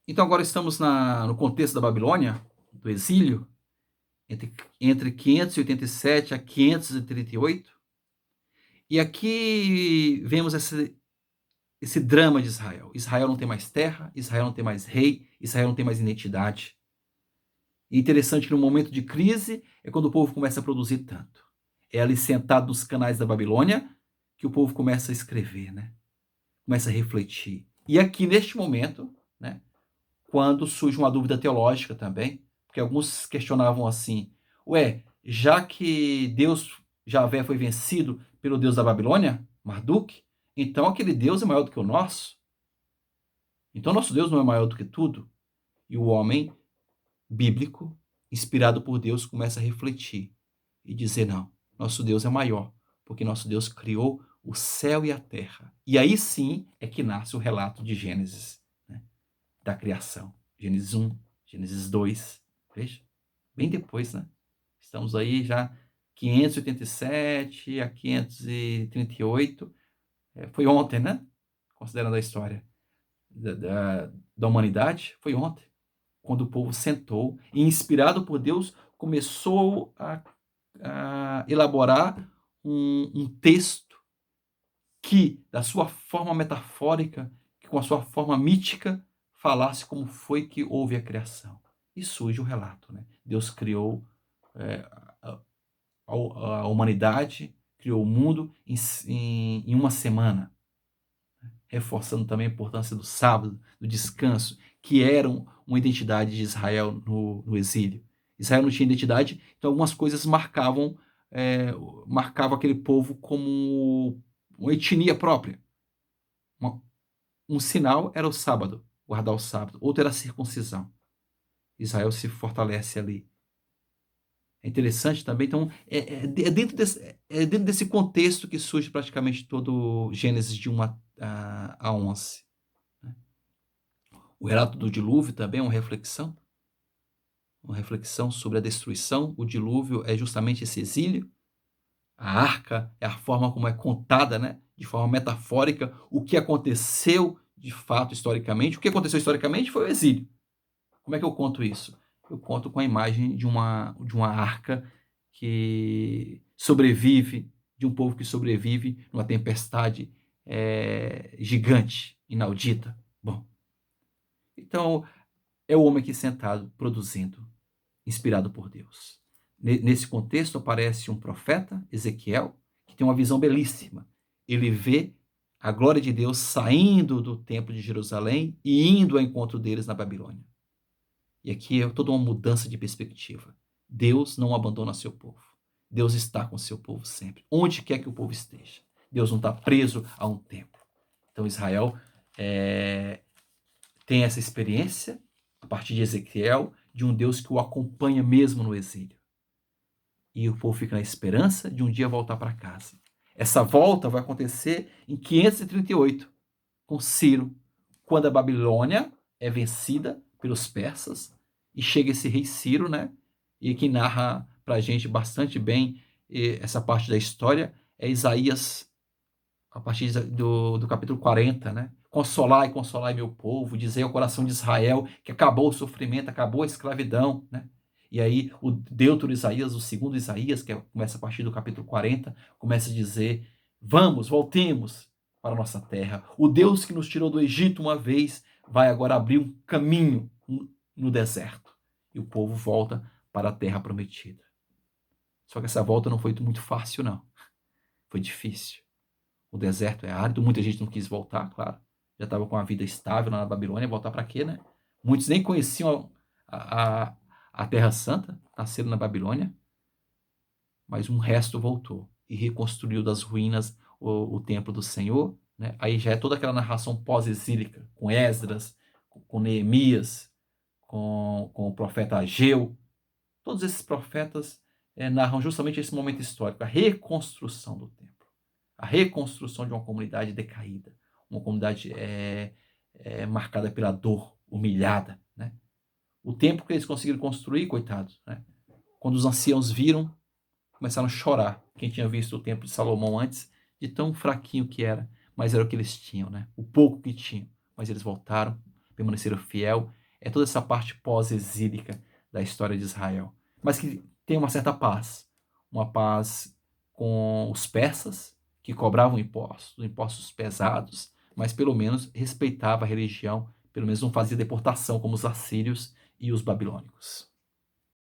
Então agora estamos no contexto da Babilônia, do exílio, entre 587 a 538. E aqui vemos esse drama de Israel. Israel não tem mais terra, Israel não tem mais rei, Israel não tem mais identidade. E interessante que no momento de crise é quando o povo começa a produzir tanto. É ali sentado nos canais da Babilônia que o povo começa a escrever, né? Começa a refletir. E aqui neste momento, né, quando surge uma dúvida teológica também, porque alguns questionavam assim: ué, já que Deus, Javé, foi vencido pelo Deus da Babilônia, Marduk, então aquele Deus é maior do que o nosso? Então nosso Deus não é maior do que tudo? E o homem bíblico, inspirado por Deus, começa a refletir e dizer: não, nosso Deus é maior, porque nosso Deus criou o céu e a terra. E aí sim é que nasce o relato de Gênesis, né, da criação. Gênesis 1, Gênesis 2, veja, bem depois, né? Estamos aí já 587 a 538, foi ontem, né? Considerando a história da humanidade, foi ontem, quando o povo sentou e, inspirado por Deus, começou a elaborar um texto que, da sua forma metafórica, que com a sua forma mítica, falasse como foi que houve a criação. E surge o relato, né? Deus criou é, a, a humanidade, criou o mundo em uma semana, reforçando também a importância do sábado, do descanso, que eram uma identidade de Israel no exílio. Israel não tinha identidade, então algumas coisas marcavam aquele povo como uma etnia própria. Uma, um sinal era o sábado, guardar o sábado, outro era a circuncisão. Israel se fortalece ali. É interessante também, então, dentro desse contexto que surge praticamente todo Gênesis de 1 a 11. O relato do dilúvio também é uma reflexão sobre a destruição. O dilúvio é justamente esse exílio. A arca é a forma como é contada, né, de forma metafórica, o que aconteceu de fato historicamente. O que aconteceu historicamente foi o exílio. Como é que eu conto isso? Eu conto com a imagem de uma arca que sobrevive, de um povo que sobrevive numa tempestade gigante, inaudita. Bom, então é o homem aqui sentado, produzindo, inspirado por Deus. Nesse contexto aparece um profeta, Ezequiel, que tem uma visão belíssima. Ele vê a glória de Deus saindo do templo de Jerusalém e indo ao encontro deles na Babilônia. E aqui é toda uma mudança de perspectiva. Deus não abandona seu povo. Deus está com seu povo sempre, onde quer que o povo esteja. Deus não está preso a um templo. Então Israel tem essa experiência, a partir de Ezequiel, de um Deus que o acompanha mesmo no exílio. E o povo fica na esperança de um dia voltar para casa. Essa volta vai acontecer em 538, com Ciro, quando a Babilônia é vencida pelos persas e chega esse rei Ciro, né? E que narra para a gente bastante bem essa parte da história é Isaías, a partir do capítulo 40, né? Consolai, consolai meu povo, dizei ao coração de Israel que acabou o sofrimento, acabou a escravidão, né? E aí o Deutero Isaías, o segundo Isaías, que começa a partir do capítulo 40, começa a dizer: vamos, voltemos para a nossa terra. O Deus que nos tirou do Egito uma vez vai agora abrir um caminho no deserto. E o povo volta para a terra prometida. Só que essa volta não foi muito fácil, não. Foi difícil. O deserto é árido, muita gente não quis voltar, claro. Já estava com a vida estável lá na Babilônia, voltar para quê, né? Muitos nem conheciam a Terra Santa, nasceram na Babilônia, mas um resto voltou e reconstruiu das ruínas o templo do Senhor, né? Aí já é toda aquela narração pós-exílica, com Esdras, com Neemias, com o profeta Ageu. Todos esses profetas narram justamente esse momento histórico, a reconstrução do templo, a reconstrução de uma comunidade decaída, uma comunidade marcada pela dor, humilhada, né? O templo que eles conseguiram construir, coitados, né? Quando os anciãos viram, começaram a chorar. Quem tinha visto o templo de Salomão antes, de tão fraquinho que era, mas era o que eles tinham, né? O pouco que tinham. Mas eles voltaram permaneceram fiel. É toda essa parte pós-exílica da história de Israel. Mas que tem uma certa paz. Uma paz com os persas, que cobravam impostos pesados, mas pelo menos respeitava a religião, pelo menos não fazia deportação como os assírios e os babilônicos.